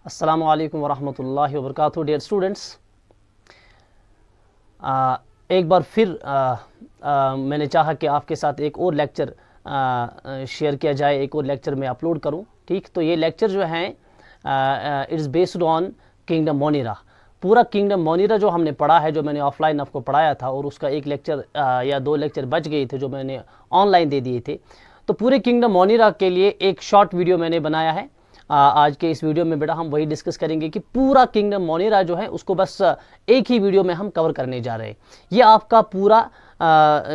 अस्सलामु अलैकुम वरहमतुल्लाहि वबरकातुहू। डियर स्टूडेंट्स, एक बार फिर मैंने चाहा कि आपके साथ एक और लेक्चर शेयर किया जाए, एक और लेक्चर मैं अपलोड करूं। ठीक, तो ये लेक्चर जो है इट्स बेस्ड ऑन किंगडम मोनिरा। पूरा किंगडम मोनिरा जो हमने पढ़ा है, जो मैंने ऑफलाइन आपको पढ़ाया था, और उसका एक लेक्चर या दो लेक्चर बच गए थे जो मैंने ऑनलाइन दे दिए थे। तो पूरे किंगडम मोनिरा के लिए एक शॉर्ट वीडियो मैंने बनाया है। आज के इस वीडियो में बेटा हम वही डिस्कस करेंगे कि पूरा किंगडम मोनिरा जो है उसको बस एक ही वीडियो में हम कवर करने जा रहे हैं। ये आपका पूरा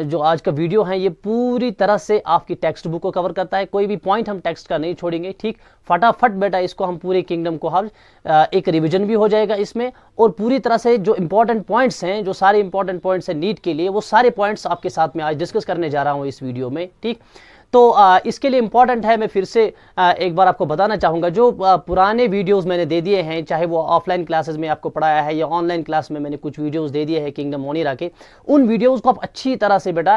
जो आज का वीडियो है ये पूरी तरह से आपकी टेक्स्ट बुक को कवर करता है। कोई भी पॉइंट हम टेक्स्ट का नहीं छोड़ेंगे। ठीक, फटाफट बेटा इसको हम पूरे किंगडम को हम एक रिवीजन भी हो जाएगा इसमें, और पूरी तरह से जो इंपॉर्टेंट पॉइंट्स हैं, जो सारे इंपॉर्टेंट पॉइंट्स हैं नीट के लिए, वो सारे पॉइंट्स आपके साथ में आज डिस्कस करने जा रहा हूँ इस वीडियो में। ठीक, तो इसके लिए इम्पॉर्टेंट है, मैं फिर से एक बार आपको बताना चाहूँगा, जो पुराने वीडियोस मैंने दे दिए हैं, चाहे वो ऑफलाइन क्लासेस में आपको पढ़ाया है या ऑनलाइन क्लास में मैंने कुछ वीडियोस दे दिए हैं किंगडम मोनिरा के, उन वीडियोस को आप अच्छी तरह से बेटा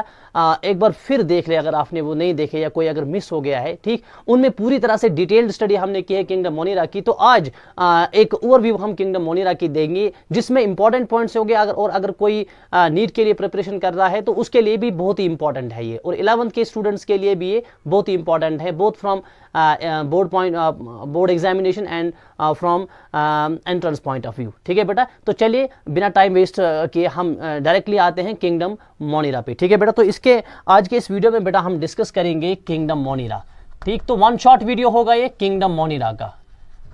एक बार फिर देख ले, अगर आपने वो नहीं देखे या कोई अगर मिस हो गया है। ठीक, उनमें पूरी तरह से डिटेल्ड स्टडी हमने की है किंगडम मोनिरा की। तो आज एक ओवरव्यू हम किंगडम मोनिरा की देंगे, जिसमें इंपॉर्टेंट पॉइंट्स होंगे। अगर कोई नीट के लिए प्रिपरेशन कर रहा है तो उसके लिए भी बहुत ही इंपॉर्टेंट है ये, और 11th के स्टूडेंट्स के लिए भी ये बहुत ही इंपॉर्टेंट है, both from board examination and from entrance point of view. ठीक है बेटा, तो चलिए बिना टाइम वेस्ट किए हम डायरेक्टली आते हैं किंगडम मोनिरा पे। ठीक है बेटा, तो इसके आज के इस वीडियो में बेटा हम डिस्कस करेंगे किंगडम मोनिरा। ठीक, तो वन शॉट वीडियो होगा ये किंगडम मोनिरा का।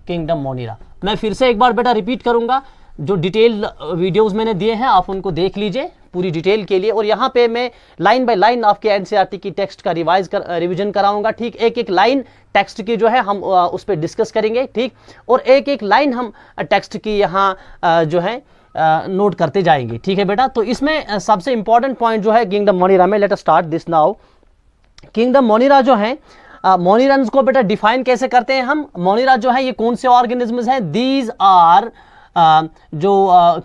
किंगडम मोनिरा मैं फिर से एक बार बेटा रिपीट करूंगा, जो डिटेल वीडियोस मैंने दिए हैं आप उनको देख लीजिए पूरी डिटेल के लिए, और यहाँ पे मैं लाइन बाय लाइन आपके एनसीईआरटी की टेक्स्ट का रिवीजन कराऊंगा। ठीक, एक एक लाइन टेक्स्ट की जो है हम उस पर डिस्कस करेंगे। ठीक, और एक एक लाइन हम टेक्स्ट की यहाँ जो है नोट करते जाएंगे। ठीक है बेटा, तो इसमें सबसे इंपॉर्टेंट पॉइंट जो है किंगडम मोनिरा में, let us start this now. Kingdom Monera जो है, मोनिरन्स को बेटा डिफाइन कैसे करते हैं हम? मोनिरा जो है ये कौन से ऑर्गेनिजम्स हैं? दीज आर जो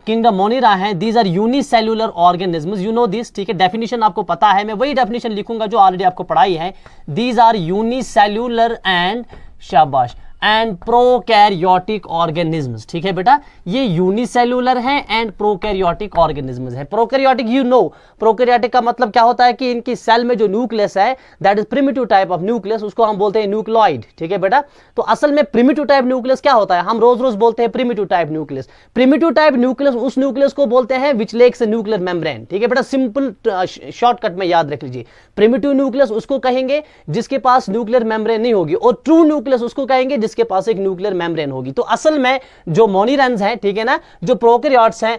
किंगडम मोनिरा है, these are unicellular organisms, you know this. ठीक है, डेफिनेशन आपको पता है, मैं वही डेफिनेशन लिखूंगा जो ऑलरेडी आपको पढ़ाई है। दीज आर यूनिसेल्युलर एंड शाबाश एंड प्रोकैरियोटिक ऑर्गेनिजम्स। ठीक है बेटा, ये यूनिसेल्युलर हैं एंड प्रोकैरियोटिक ऑर्गेनिजम्स हैं। प्रोकैरियोटिक, यू नो प्रोकैरियोटिक का मतलब क्या होता है कि इनकी सेल में जो न्यूक्लियस है that is primitive type of nucleus, उसको हम बोलते हैं न्यूक्लियोइड। ठीक है बेटा, तो असल में प्रिमिटिव टाइप न्यूक्लियस क्या होता है? हम रोज रोज बोलते हैं primitive type nucleus. Primitive type nucleus उस न्यूक्लियस को बोलते हैं विच लेक्स न्यूक्लियर मेम्ब्रेन। ठीक है बेटा, सिंपल शॉर्टकट में याद रख लीजिए, प्रिमिटिव न्यूक्लियस उसको कहेंगे जिसके पास न्यूक्लियर मेम्ब्रेन नहीं होगी, और ट्रू न्यूक्लियस उसको कहेंगे जिसके पास एक न्यूक्लियर मेम्ब्रेन होगी। तो असल में जो मोनिरन्स हैं, ठीक है ना, जो प्रोकैरियोट्स हैं,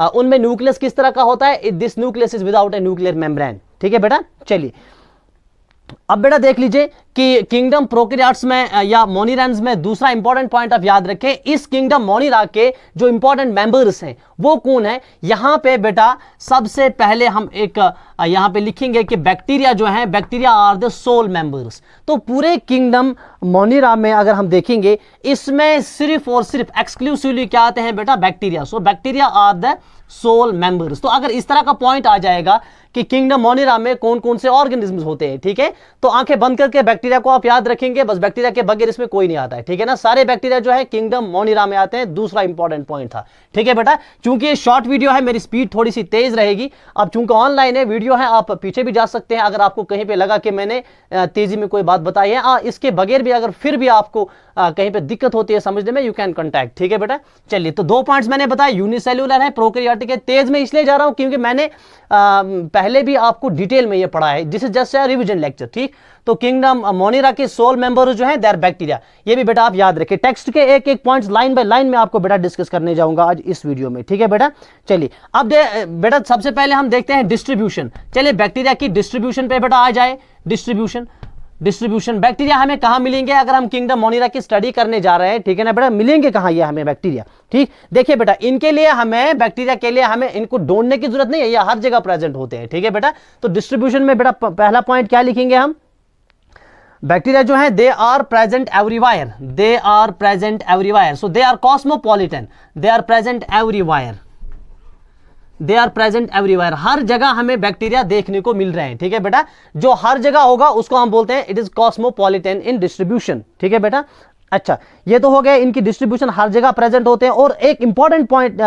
उनमें न्यूक्लियस किस तरह का होता है? This nucleus is without a nuclear membrane. ठीक है बेटा, चलिए अब बेटा देख लीजिए कि किंगडम प्रोकैरियोट्स में या मोनिरन्स में दूसरा इंपॉर्टेंट पॉइंट आप याद रखें, इस किंगडम मोनिरा के जो इंपॉर्टेंट मेंबर्स हैं वो कौन है? यहां पे बेटा सबसे पहले हम एक यहां पे लिखेंगे कि बैक्टीरिया जो है, bacteria are the sole members. तो पूरे किंगडम मोनिरा में अगर हम देखेंगे, इसमें सिर्फ और सिर्फ एक्सक्लूसिवली क्या आते हैं बेटा? Bacteria. So bacteria are the sole members. तो अगर इस तरह का पॉइंट आ जाएगा कि किंगडम मोनिरा में कौन कौन से ऑर्गेनिजम्स होते हैं, ठीक है, तो आंखें बंद करके बैक्टीरिया को आप याद रखेंगे, बस बैक्टीरिया के बगैर इसमें कोई नहीं आता है। ठीक है ना, सारे बैक्टीरिया जो है किंगडम मोनिरा में आते हैं। दूसरा इंपॉर्टेंट पॉइंट था। ठीक है बेटा, चूंकि ये शॉर्ट वीडियो है, मेरी स्पीड थोड़ी सी तेज रहेगी। अब चूंकि ऑनलाइन है वीडियो है, आप पीछे भी जा सकते हैं अगर आपको कहीं पे लगा कि मैंने तेजी में कोई बात बताई है। इसके बगैर भी अगर फिर भी आपको कहीं पे दिक्कत होती है समझने में, यू कैन कॉन्टैक्ट। ठीक है बेटा, चलिए तो दो पॉइंट्स मैंने बताया, यूनिसेल्युलर है, प्रोकैरियोटिक है। तेज में इसलिए जा रहा हूं क्योंकि मैंने पहले भी आपको डिटेल में ये पढ़ा है, this is just a revision lecture. ठीक, तो किंगडम मोनिरा के सोल मेंबर जो हैं दे आर बैक्टीरिया, ये भी बेटा आप याद रखें। टेक्स्ट के एक एक पॉइंट्स लाइन बाय लाइन में आपको बेटा डिस्कस करने जाऊंगा आज इस वीडियो में। ठीक है बेटा, चलिए अब बेटा सबसे पहले हम देखते हैं डिस्ट्रीब्यूशन। चलिए बैक्टीरिया की डिस्ट्रीब्यूशन पे बेटा आ जाए। डिस्ट्रीब्यूशन बैक्टीरिया हमें कहां मिलेंगे अगर हम किंगडम मोनिरा की स्टडी करने जा रहे हैं? ठीक है ना बेटा, मिलेंगे कहां ये हमें बैक्टीरिया? ठीक, देखिए बेटा, इनके लिए हमें बैक्टीरिया के लिए हमें इनको ढूंढने की जरूरत नहीं है, ये हर जगह प्रेजेंट होते हैं। ठीक है बेटा, तो डिस्ट्रीब्यूशन में बेटा पहला पॉइंट क्या लिखेंगे हम? बैक्टीरिया जो है they are present everywhere, they are present everywhere. So they are cosmopolitan, they are present everywhere, they are present everywhere. हर जगह हमें बैक्टीरिया देखने को मिल रहे हैं। ठीक है बेटा, जो हर जगह होगा उसको हम बोलते हैं it is cosmopolitan in distribution. ठीक है बेटा, अच्छा, ये तो हो गया इनकी डिस्ट्रीब्यूशन, हर जगह प्रेजेंट होते हैं। और एक इंपॉर्टेंट पॉइंट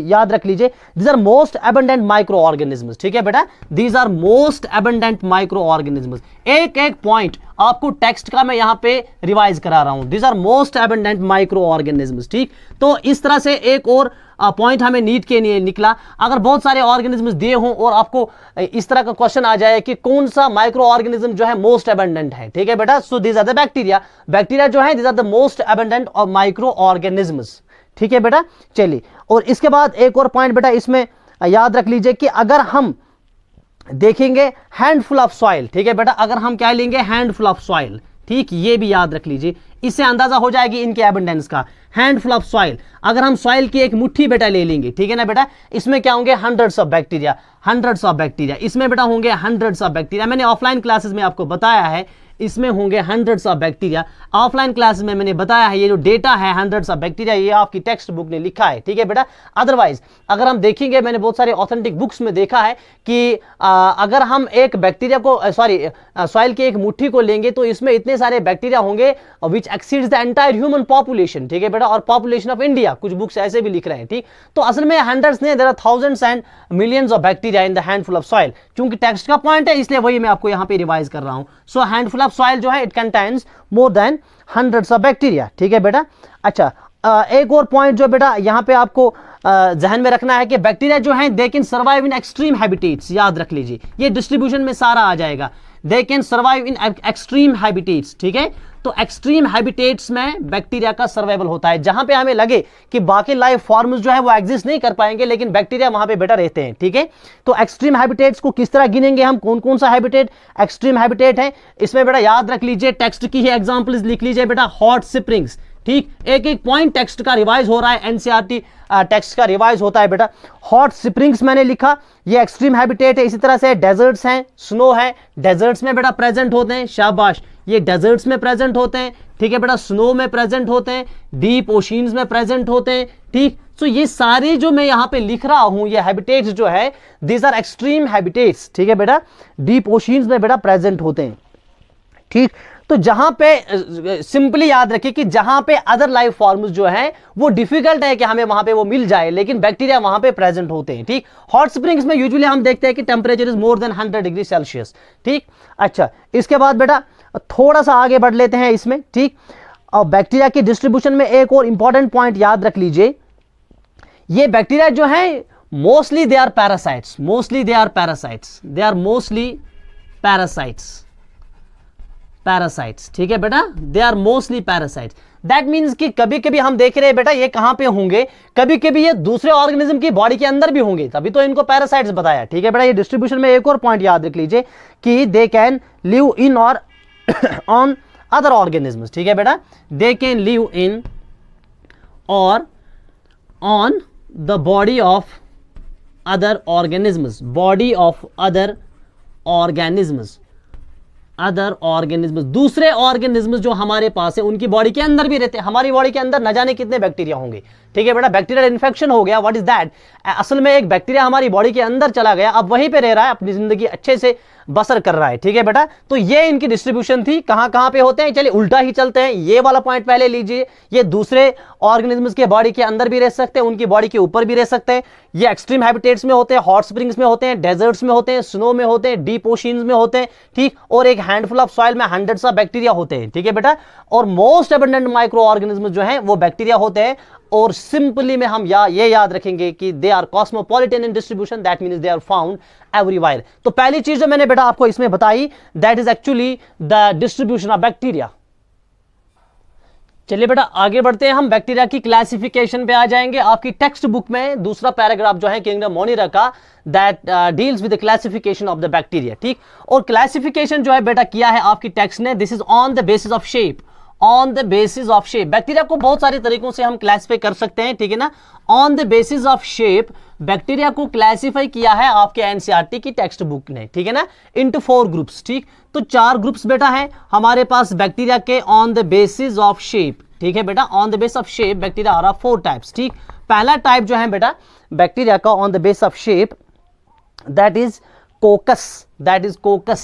याद रख लीजिए, these are most abundant micro organisms. ठीक है बेटा, these are most abundant micro organisms. एक एक पॉइंट आपको टेक्स्ट का मैं यहां पे रिवाइज करा रहा हूं, these are most abundant micro organisms. ठीक, तो इस तरह से एक और पॉइंट हमें नीट के लिए निकला। अगर बहुत सारे ऑर्गेनिज्म्स दिए हों और आपको इस तरह का क्वेश्चन आ जाए कि कौन सा माइक्रो ऑर्गेनिज्म जो है मोस्ट एबंडेंट है, ठीक है बेटा, so these are the bacteria. Bacteria जो है these are the most abundant of micro organisms. ठीक है बेटा, चलिए, और इसके बाद एक और पॉइंट बेटा इसमें याद रख लीजिए कि अगर हम देखेंगे हैंडफुल ऑफ सॉइल, ठीक है बेटा, अगर हम क्या लेंगे, हैंडफुल ऑफ सॉइल। ठीक, ये भी याद रख लीजिए, इससे अंदाजा हो जाएगी इनके एबंडेंस का। हैंडफुल ऑफ सॉइल, अगर हम सॉइल की एक मुट्ठी बेटा ले लेंगे, ठीक है ना बेटा, इसमें क्या होंगे, hundreds of bacteria, hundreds of bacteria, इसमें बेटा होंगे हंड्रेड्स ऑफ बैक्टीरिया। मैंने ऑफलाइन क्लासेस में आपको बताया है, इसमें होंगे hundreds of bacteria. Offline class में मैंने बताया है, ये जो डेटा है हंड्रेड्स ऑफ बैक्टीरिया, ये आपकी टेक्स्ट बुक ने लिखा है। ठीक है बेटा, अदरवाइज अगर हम देखेंगे, मैंने बहुत सारे ऑथेंटिक बुक्स में देखा है कि अगर हम एक बैक्टीरिया को सॉइल की एक मुट्ठी को लेंगे तो इसमें इतने सारे बैक्टीरिया होंगे which exceeds the entire human population. ठीक है बेटा, और पॉपुलेशन ऑफ इंडिया, कुछ बुक्स ऐसे भी लिख रहे हैं। ठीक, तो असल में हंड्रेड्स नहीं, there are thousands and millions of bacteria in the handful of soil. चूंकि टेक्स्ट का पॉइंट है इसलिए वही मैं आपको यहां पे रिवाइज कर रहा हूं। सो हैंडफुल ऑफ सॉइल जो है it contains more than hundreds of bacteria. ठीक है बेटा, अच्छा, एक और पॉइंट जो बेटा यहां पे आपको जहन में रखना है कि बैक्टीरिया जो है they can survive in extreme habitats. याद रख लीजिए, ये डिस्ट्रीब्यूशन में सारा आ जाएगा, दे can survive in extreme habitats. ठीक है, तो एक्सट्रीम हैबिटेट्स में बैक्टीरिया का सर्वाइवल होता है, जहां पे हमें लगे कि बाकी लाइफ फॉर्म्स जो है वो एग्जिस्ट नहीं कर पाएंगे, लेकिन बैक्टीरिया वहां पे बेटा रहते हैं। ठीक है, तो एक्सट्रीम हैबिटेट्स को किस तरह गिनेंगे हम, कौन कौन सा हैबिटेट एक्सट्रीम हैबिटेट है, इसमें बेटा याद रख लीजिए, टेक्स्ट की ही एग्जांपल्स लिख लीजिए बेटा, हॉट स्प्रिंग्स। ठीक, एक एक पॉइंट टेक्स्ट का रिवाइज हो रहा है, एनसीईआरटी टेक्स्ट का रिवाइज होता है बेटा। हॉट स्प्रिंग्स मैंने लिखा, ये एक्सट्रीम हैबिटेट है। इसी तरह से डेजर्ट्स हैं, स्नो है, डेजर्ट्स में बेटा प्रेजेंट होते हैं, शाबाश, ये डेजर्ट्स में प्रेजेंट होते हैं। ठीक है बेटा, स्नो में प्रेजेंट होते हैं, डीप ओशियंस में प्रेजेंट होते हैं। ठीक, तो ये सारे जो मैं यहां पे लिख रहा हूं, ये हैबिटेट्स जो है दीज आर एक्सट्रीम हैबिटेट्स। ठीक है बेटा, डीप ओशियंस में बेटा प्रेजेंट होते हैं। ठीक, तो जहां पे सिंपली याद रखिए कि जहां पे अदर लाइफ फॉर्म्स जो है वो डिफिकल्ट है कि हमें वहां पे वो मिल जाए, लेकिन बैक्टीरिया वहां पे प्रेजेंट होते हैं। ठीक, हॉट स्प्रिंग्स में यूजुअली हम देखते हैं कि temperature is more than 100 degree Celsius. ठीक, अच्छा, इसके बाद बेटा थोड़ा सा आगे बढ़ लेते हैं इसमें। ठीक, और बैक्टीरिया की डिस्ट्रीब्यूशन में एक और इंपॉर्टेंट पॉइंट याद रख लीजिए, ये बैक्टीरिया जो है mostly they are parasites, mostly they are parasites, they are mostly parasites, parasites. ठीक है बेटा, they are mostly parasites. That means कि कभी कभी हम देख रहे हैं बेटा ये कहां पे होंगे, कभी कभी ये दूसरे ऑर्गेनिज्म की बॉडी के अंदर भी होंगे, तभी तो इनको पैरासाइट्स बताया। ठीक है बेटा, ये डिस्ट्रीब्यूशन में एक और पॉइंट याद रख लीजिए कि दे कैन लिव इन और ऑन अदर ऑर्गेनिज्म्स। ठीक है बेटा, दे कैन लिव इन और on the body of other organisms, body of other organisms, other organism, दूसरे ऑर्गेनिज्म जो हमारे पास है उनकी बॉडी के अंदर भी रहते हैं। हमारी बॉडी के अंदर न जाने कितने बैक्टीरिया होंगे। ठीक है बेटा, बैक्टीरियल इन्फेक्शन हो गया, व्हाट इज दैट, असल में एक बैक्टीरिया हमारी बॉडी के अंदर चला गया, अब वहीं पे रह रहा है, अपनी जिंदगी अच्छे से बसर कर रहा है। ठीक है बेटा, तो ये इनकी डिस्ट्रीब्यूशन थी, कहां कहां पे होते हैं। चलिए उल्टा ही चलते हैं, ये वाला पॉइंट पहले लीजिए, ये दूसरे ऑर्गेनिज्म्स के बॉडी के अंदर भी रह सकते हैं, उनकी बॉडी के ऊपर भी रह सकते हैं। ये एक्सट्रीम हैबिटेट्स में होते हैं, हॉट स्प्रिंग्स में होते हैं, डेजर्ट्स में होते हैं, स्नो में होते हैं, डीप ओशियंस में होते हैं। ठीक, और एक हैंडफुल ऑफ सॉइल में हंड्रेड्स ऑफ बैक्टीरिया होते हैं। ठीक है बेटा, और मोस्ट एबंडेंट माइक्रो ऑर्गेनिज्म जो है वो बैक्टीरिया होते हैं। और सिंपली में हम ये याद रखेंगे कि they are cosmopolitan in distribution, that means they are found everywhere. तो पहली चीज जो मैंने बेटा आपको इसमें बताई, that is actually the distribution of bacteria. चलिए बेटा आगे बढ़ते हैं, हम बैक्टीरिया की क्लासिफिकेशन पे आ जाएंगे। आपकी टेक्स्ट बुक में दूसरा पैराग्राफ जो है किंगडम मोनिरा का, that deals with the classification of the bacteria. ठीक, और क्लासिफिकेशन जो है बेटा किया है आपकी टेक्स्ट ने, this is on the basis of shape, on the basis of shape. Bacteria को बहुत सारे तरीकों से हम क्लासिफाई कर सकते हैं, ठीक है ना। On the basis of shape bacteria को क्लासिफाई किया है आपके एनसीईआरटी की टेक्स्ट बुक ने, ठीक है ना, इनटू 4 ग्रुप्स। ठीक, तो 4 ग्रुप्स बेटा है हमारे पास बैक्टीरिया के on the basis of shape. ठीक है बेटा, on the base of shape bacteria are 4 types. ठीक, पहला टाइप जो है बेटा बैक्टीरिया का on the base of shape, that is coccus, that is coccus,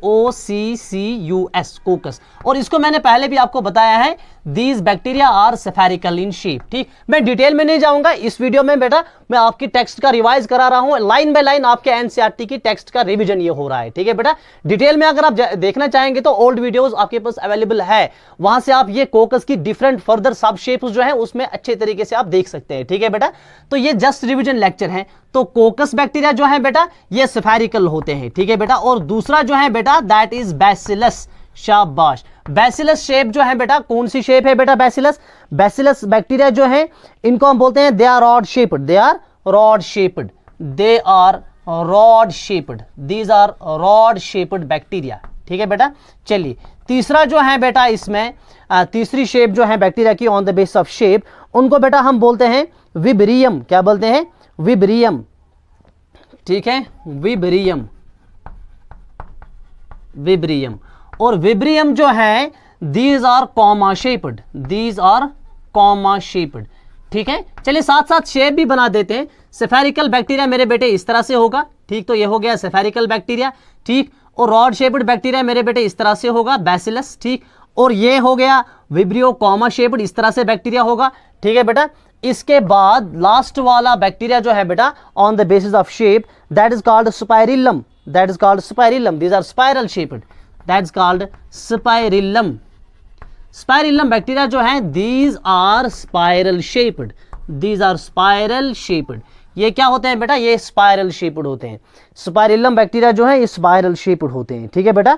COCCUS, coccus. और इसको मैंने पहले भी आपको बताया है, these bacteria are spherical in shape. ठीक, मैं डिटेल में नहीं जाऊंगा इस वीडियो में बेटा, मैं आपकी टेक्स्ट का रिवाइज करा रहा हूं, लाइन बाय लाइन आपके एनसीईआरटी की टेक्स्ट का रिवीजन ये हो रहा है। ठीक है बेटा, डिटेल में अगर आप देखना चाहेंगे तो ओल्ड वीडियोस आपके पास अवेलेबल है, वहां से आप ये कोकस की डिफरेंट फर्दर सब शेप्स जो है उसमें अच्छे तरीके से आप देख सकते हैं। ठीक है बेटा, तो ये जस्ट रिवीजन लेक्चर है। तो कोकस बैक्टीरिया जो है बेटा ये स्फेरिकल होते हैं। ठीक है बेटा, और दूसरा जो है बेटा दैट इज बैसिलस। शाबाश, बैसिलस शेप जो है बेटा, कौन सी शेप है बेटा? बैसिलस। बैसिलस बैक्टीरिया जो है इनको हम बोलते हैं they are rod shaped, they are rod shaped, they are rod shaped, these are rod shaped bacteria. ठीक है बेटा, चलिए तीसरा जो है बेटा इसमें तीसरी शेप जो है बैक्टीरिया की on the base of shape, उनको बेटा हम बोलते हैं विब्रियम। क्या बोलते हैं? विब्रियम। ठीक है, विब्रियम, विब्रियम। और विब्रियम जो है these R comma shaped, these R comma shaped. ठीक है, चलिए साथ साथ शेप भी बना देते हैं। स्फेरिकल बैक्टीरिया मेरे बेटे इस तरह से होगा। ठीक, तो ये हो गया स्फेरिकल बैक्टीरिया। ठीक, और रॉड शेप्ड बैक्टीरिया मेरे बेटे इस तरह से होगा, बैसिलस। ठीक, और ये हो गया विब्रियो कॉमा शेप्ड, इस तरह से बैक्टीरिया होगा। ठीक है बेटा, इसके बाद लास्ट वाला बैक्टीरिया जो है बेटा on the basis of shape that is called spirillum, that is called spirillum, these are spiral shaped, that is called spirillum. Spirillum bacteria जो है these are spiral shaped, these are spiral shaped. ये क्या होते हैं बेटा? ये spiral shaped होते हैं। स्पाइरिलम बैक्टीरिया जो है ये स्पाइरल शेप्ड होते हैं। ठीक है बेटा,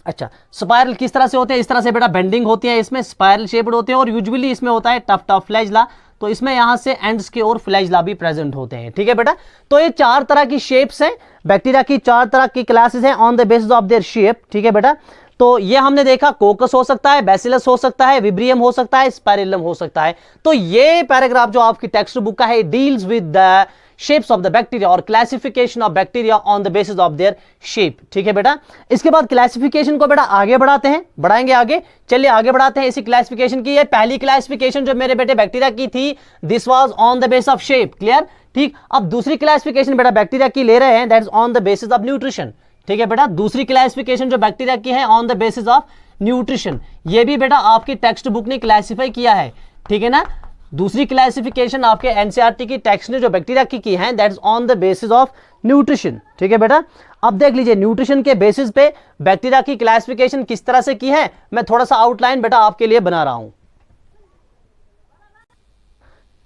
अच्छा स्पाइरल किस तरह से होते हैं? इस तरह से बेटा बेंडिंग होती है, इसमें स्पाइरल शेप्ड होते हैं, और यूजुअली इसमें होता है टफ टफ फ्लैजला, तो इसमें यहां से एंड्स के और फ्लैजला भी प्रेजेंट होते हैं। ठीक है बेटा, तो ये चार तरह की शेप्स हैं बैक्टीरिया की, चार तरह की क्लासेस हैं on the basis of their shape. ठीक है बेटा, तो ये हमने देखा कोकस हो सकता है, बैसिलस हो सकता है, विब्रियम हो सकता है, स्पाइरिलम हो सकता है। तो ये पैराग्राफ जो आपकी टेक्स्ट बुक का है deals with the shapes of the bacteria और classification of bacteria on the basis of their shape. ठीक है बेटा, इसके बाद क्लासिफिकेशन को बेटा आगे बढ़ाते हैं, बढ़ाएंगे आगे। चलिए आगे बढ़ाते हैं इसी क्लासिफिकेशन की। ये पहली क्लासिफिकेशन जो मेरे बेटे बैक्टीरिया की थी, this was on the base of shape. Clear? ठीक, अब दूसरी क्लासिफिकेशन बेटा बैक्टीरिया की ले रहे हैं, that is on the basis of nutrition. ठीक है बेटा, दूसरी क्लासिफिकेशन जो बैक्टीरिया की है on the basis of nutrition, ये भी बेटा आपकी टेक्स्ट बुक ने क्लासिफाई किया है। ठीक है ना, दूसरी क्लासिफिकेशन आपके एनसीईआरटी की टेक्स्ट ने जो बैक्टीरिया की है that is on the basis of nutrition. ठीक है बेटा, अब देख लीजिए न्यूट्रिशन के बेसिस पे बैक्टीरिया की क्लासिफिकेशन किस तरह से की है, मैं थोड़ा सा आउटलाइन बेटा आपके लिए बना रहा हूं।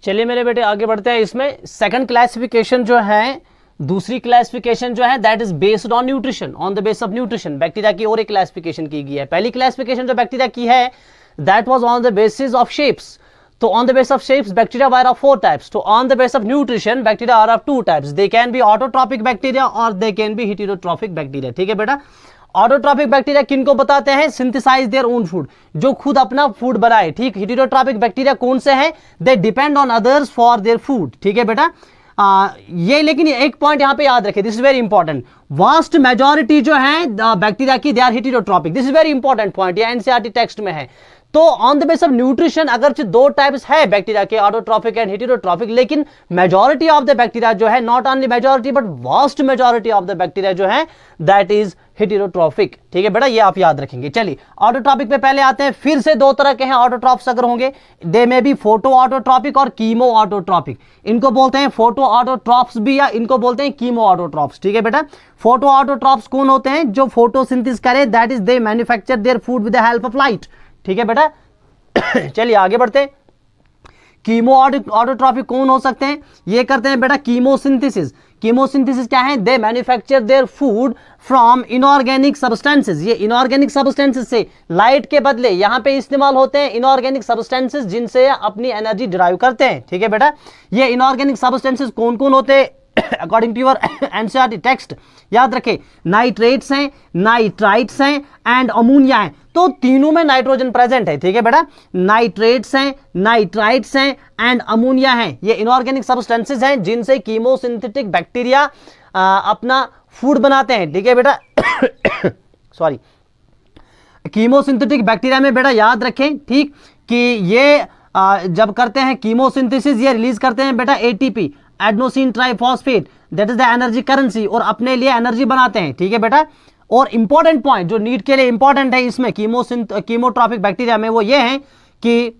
चलिए मेरे बेटे आगे बढ़ते हैं। इसमें सेकंड क्लासिफिकेशन जो है, दूसरी क्लासिफिकेशन जो है that is based on nutrition, on the base of nutrition bacteria की और एक क्लासिफिकेशन की गई है। पहली क्लासिफिकेशन जो बैक्टीरिया की है that was on the basis of shapes. तो on the base of shapes bacteria were of 4 types. So on the base of nutrition bacteria are of 2 types. They can be autotrophic bacteria or they can be heterotrophic bacteria. ठीक है बेटा, autotrophic bacteria किनको बताते हैं? Synthesise their own food, जो खुद अपना food बनाए। ठीक, हेटेरोट्रॉपिक बैक्टीरिया कौन से हैं? They depend on others for their food. ठीक है बेटा, ये लेकिन एक पॉइंट यहां पे याद रखें, this is very important. Vast majority जो है बैक्टीरिया की they are heterotrophic, this is very important point, ये एनसीईआरटी टेक्स्ट में है। तो on the base of nutrition अगर दो टाइप्स है बैक्टीरिया के, ऑटोट्रॉफिक एंड हेटेरोट्रॉफिक, लेकिन मेजॉरिटी ऑफ द बैक्टीरिया जो है, not only majority but vast majority of the bacteria जो है दैट इज हेटेरोट्रॉफिक। ठीक है बेटा, ये आप याद रखेंगे। चलिए ऑटोट्रॉपिक पे पहले आते हैं। फिर से दो तरह के हैं ऑटोट्रॉप्स अगर होंगे, दे में भी फोटो ऑटोट्रॉपिक और कीमो ऑटोट्रॉपिक। इनको बोलते हैं फोटो ऑटोट्रॉप्स भी, या इनको बोलते हैं कीमो ऑटोट्रॉप्स। ठीक है बेटा, फोटो ऑटोट्रॉप्स कौन होते हैं? जो फोटोसिंथेसिस करे, that is they manufacture their food with the help of light. ठीक है बेटा, चलिए आगे बढ़ते हैं। कीमो ऑटोट्रॉफिक कौन हो सकते हैं? ये करते हैं बेटा कीमोसिंथेसिस। कीमोसिंथेसिस क्या है? They manufacture their food from inorganic substances. ये इनऑर्गेनिक सब्सटेंसेस से लाइट के बदले यहां पे इस्तेमाल होते हैं इनऑर्गेनिक सब्सटेंसेस जिनसे अपनी एनर्जी डिराइव करते हैं। ठीक है बेटा, ये इनऑर्गेनिक सब्सटेंसेस कौन कौन होते हैं according to your NCERT text? याद रखें, नाइट्रेट्स हैं, नाइट्राइट्स हैं एंड अमोनिया है। तो तीनों में नाइट्रोजन प्रेजेंट है। ठीक है बेटा, नाइट्रेट्स हैं, नाइट्राइट्स हैं एंड अमोनिया है। ये इनऑर्गेनिक सब्सटेंसेस हैं जिनसे कीमोसिंथेटिक बैक्टीरिया अपना फूड बनाते हैं। ठीक है बेटा, सॉरी, कीमोसिंथेटिक बैक्टीरिया में बेटा याद रखें ठीक कि ये जब करते हैं कीमोसिंथेसिस, ये रिलीज करते हैं बेटा ATP, adenosine triphosphate, that is the energy currency, और अपने लिए एनर्जी बनाते हैं। ठीक है बेटा, और इंपॉर्टेंट पॉइंट जो नीट के लिए इंपॉर्टेंट है इसमें कीमोट्रॉफिक बैक्टीरिया में वो ये है कि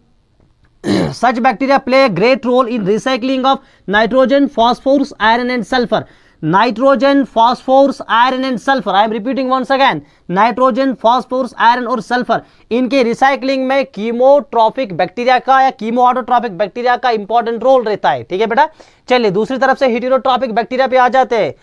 such bacteria play a great role in recycling of nitrogen, phosphorus, iron and sulfur. Nitrogen, phosphorus, iron and sulfur. I am repeating once again. Nitrogen, phosphorus, iron और sulfur. इनके recycling में chemotrophic bacteria का या कीमोऑटोट्रॉफिक bacteria का important role रहता है। ठीक है बेटा, चलिए दूसरी तरफ से हेटेरोट्रॉफिक बैक्टीरिया पे आ जाते हैं।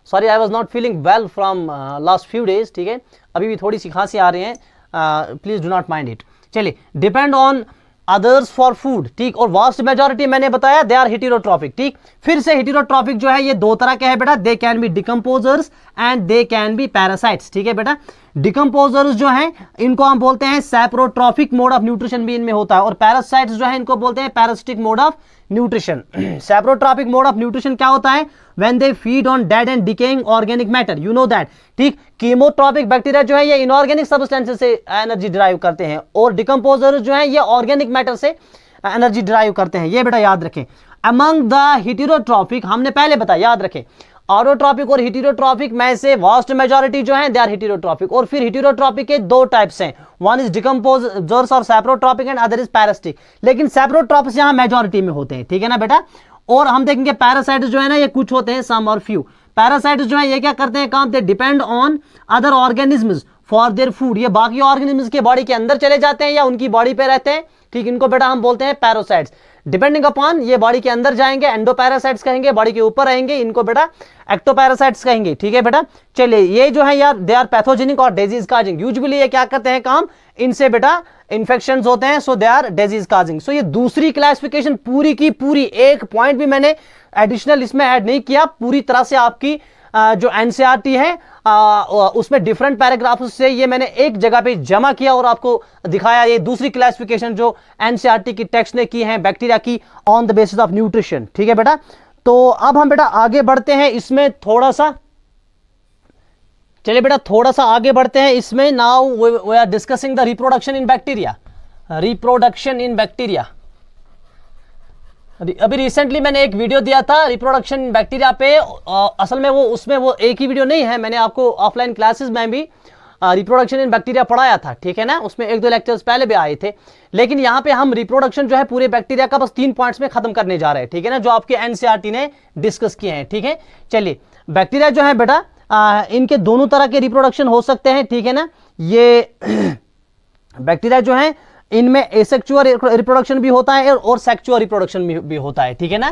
Sorry, I was not feeling well from last few days. ठीक है, अभी भी थोड़ी सी खांसी आ रही है, please do not mind it. चलिए, depend on others for food. ठीक, और वास्ट मेजॉरिटी मैंने बताया दे आर हेटेरोट्रॉफिक। ठीक, फिर से हेटेरोट्रॉफिक जो है ये दो तरह के हैं बेटा, they can be decomposers and they can be parasites. ठीक है बेटा, डिकम्पोजर्स जो हैं इनको हम बोलते हैं सैप्रोट्रॉफिक मोड ऑफ न्यूट्रिशन भी इनमें होता है, और पैरासाइट्स जो है इनको बोलते हैं parasitic mode of nutrition. Saprotrophic mode of nutrition क्या होता है? when they feed on dead and decaying organic matter, you know that। ठीक, कीमोट्रॉपिक बैक्टीरिया जो है ये इनऑर्गेनिक सब्सटेंसेस से एनर्जी डिराइव करते हैं, और डिकम्पोजर जो है ये ऑर्गेनिक मैटर से एनर्जी डिराइव करते हैं। ये बेटा याद रखें। अमंग द हेटेरोट्रॉपिक, हमने पहले बताया, याद रखें, ऑटोट्रॉपिक और हेटेरोट्रॉपिक में से वास्ट मेजॉरिटी जो है दे आर हेटेरोट्रॉपिक। और फिर हेटेरोट्रॉपिक के दो टाइप्स हैं, वन इज डिकम्पोजर्स और सैप्रोट्रॉपिक एंड अदर इज पैरासिटिक। लेकिन सैप्रोट्रॉपिक्स यहां मेजॉरिटी में होते हैं। ठीक है ना बेटा, और हम देखेंगे पैरासाइट्स जो है ना ये कुछ होते हैं, सम और फ्यू। पैरासाइट्स जो है ये क्या करते हैं काम, they depend on other organisms for their food. ये बाकी ऑर्गेनिजम्स के बॉडी के अंदर चले जाते हैं या उनकी बॉडी पे रहते हैं। ठीक, इनको बेटा हम बोलते हैं पैरासाइट्स। डिपेंडिंग अपॉन ये बॉडी के अंदर जाएंगे एंडोपैरासाइट्स कहेंगे, बॉडी के ऊपर रहेंगे इनको बेटा एक्टोपैरासाइट्स कहेंगे। ठीक है बेटा, चलिए ये जो है यार दे आर पैथोजेनिक और डिजीज काजिंग। यूजुअली ये क्या करते हैं काम, इनसे बेटा इन्फेक्शंस होते हैं, सो दे आर डिजीज काजिंग। सो ये दूसरी क्लासिफिकेशन पूरी की पूरी, एक पॉइंट भी मैंने एडिशनल इसमें ऐड नहीं किया, पूरी तरह से आपकी जो एनसीईआरटी है उसमें डिफरेंट पैराग्राफ से ये मैंने एक जगह पे जमा किया और आपको दिखाया ये दूसरी क्लासिफिकेशन जो एनसीईआरटी की टेक्स्ट ने की है बैक्टीरिया की on the basis of nutrition. ठीक है बेटा, तो अब हम बेटा आगे बढ़ते हैं इसमें थोड़ा सा। चलिए बेटा थोड़ा सा आगे बढ़ते हैं इसमें। Now we are discussing the reproduction in bacteria. Reproduction in bacteria, अभी रिसेंटली मैंने एक वीडियो दिया था रिप्रोडक्शन इन बैक्टीरिया पे। असल में वो उसमें वो एक ही वीडियो नहीं है, मैंने आपको ऑफलाइन क्लासेस में भी रिप्रोडक्शन इन बैक्टीरिया पढ़ाया था। ठीक है ना, उसमें एक दो लेक्चर्स पहले भी आए थे। लेकिन यहाँ पे हम रिप्रोडक्शन जो है पूरे बैक्टीरिया का बस 3 पॉइंट्स में खत्म करने जा रहे हैं। ठीक है ना, जो आपके एनसीईआरटी ने डिस्कस किए हैं। ठीक है, चलिए बैक्टीरिया जो है बेटा इनके दोनों तरह के रिप्रोडक्शन हो सकते हैं। ठीक है ना, ये बैक्टीरिया जो है इनमें एसेक्सुअल रिप्रोडक्शन भी होता है और सेक्सुअल रिप्रोडक्शन भी होता है। ठीक है ना,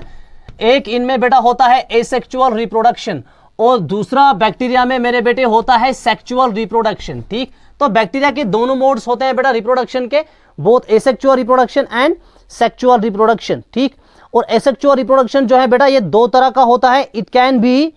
एक इनमें बेटा होता है एसेक्सुअल रिप्रोडक्शन और दूसरा बैक्टीरिया में मेरे बेटे होता है सेक्सुअल रिप्रोडक्शन। ठीक, तो बैक्टीरिया के दोनों मोड्स होते हैं बेटा रिप्रोडक्शन के, both asexual reproduction and sexual reproduction. ठीक, और एसेक्सुअल रिप्रोडक्शन जो है बेटा ये दो तरह का होता है। It can be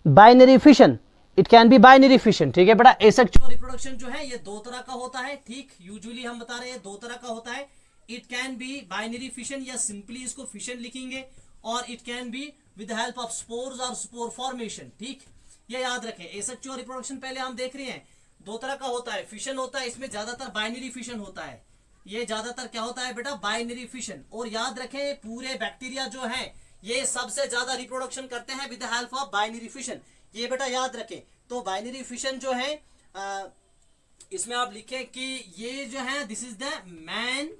binary fission, it can be binary fission. ठीक है बेटा, एसेक्सुअल रिप्रोडक्शन जो है ये दो तरह का होता है। ठीक, यूजुअली हम बता रहे हैं दो तरह का होता है। It can be binary fission या सिंपली इसको फिशन लिखेंगे, और it can be with the help of spores और स्पोर फॉर्मेशन। ठीक, ये याद रखें। एसेक्सुअल रिप्रोडक्शन पहले हम देख रहे हैं दो तरह का होता है, फिशन होता है, इसमें ज्यादातर बाइनरी फिशन होता है। ये ज्यादातर क्या होता है बेटा, बाइनरी फिशन। और याद रखें पूरे बैक्टीरिया जो है ये सबसे ज्यादा रिप्रोडक्शन करते हैं with the help of binary fission. ये बेटा याद रखें। तो बाइनरी फिशन जो है इसमें आप लिखें कि ये जो है दिस इज द मैन,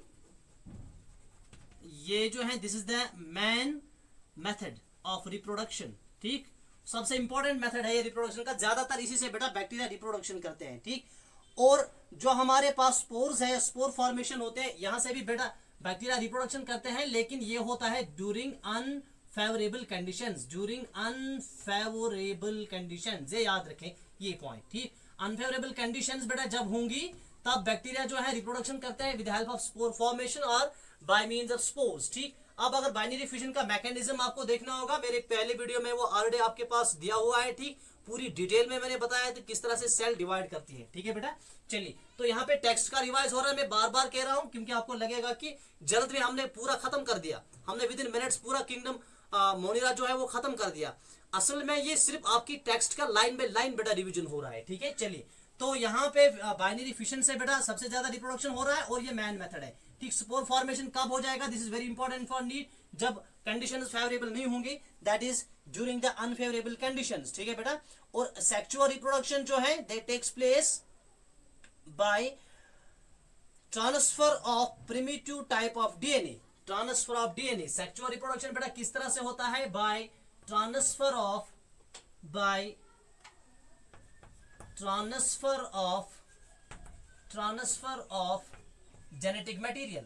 ये जो है this is the main method of reproduction. ठीक, सबसे इंपॉर्टेंट मेथड है ये रिप्रोडक्शन का, ज्यादातर इसी से बेटा बैक्टीरिया रिप्रोडक्शन करते हैं। ठीक, और जो हमारे पास स्पोर्स है, स्पोर फॉर्मेशन होते हैं, यहां से भी बेटा बैक्टीरिया रिप्रोडक्शन करते हैं, लेकिन ये होता है during unfavourable conditions, during unfavourable conditions. ये याद रखें ये पॉइंट। ठीक, अनफेवरेबल कंडीशंस बेटा जब होंगी तब बैक्टीरिया जो है रिप्रोडक्शन करते हैं with help of spore formation और बाय मींस ऑफ स्पोर्स। ठीक, अब अगर बाइनरी फिशन का मैकेनिज्म आपको देखना होगा, मेरे पहले वीडियो में वो ऑलरेडी आपके पास दिया हुआ है। ठीक, पूरी डिटेल में मैंने बताया था किस तरह से सेल डिवाइड करती है। ठीक है बेटा, चलिए तो यहाँ पे टेक्स्ट का रिवाइज हो रहा है, मैं बार बार कह रहा हूँ क्योंकि आपको लगेगा कि जल्द में हमने पूरा खत्म कर दिया, हमने विद इन मिनट्स पूरा किंगडम मोनिरा जो है वो खत्म कर दिया। असल में ये सिर्फ आपकी टेक्स्ट का लाइन बाय लाइन बेटा रिविजन हो रहा है। ठीक है, चलिए तो यहाँ पे बाइनरी फिशन से बेटा सबसे ज्यादा रिप्रोडक्शन हो रहा है और ये मैन मेथड है। ठीक, स्पोर फॉर्मेशन कब हो जाएगा, this is very important for NEET, जब कंडीशंस फेवरेबल नहीं होंगी, that is during the unfavourable conditions, ठीक है बेटा। और सेक्सुअल रिप्रोडक्शन जो है that takes place by transfer of primitive type of DNA, transfer of DNA. Sexual reproduction बेटा किस तरह से होता है, by transfer of genetic material,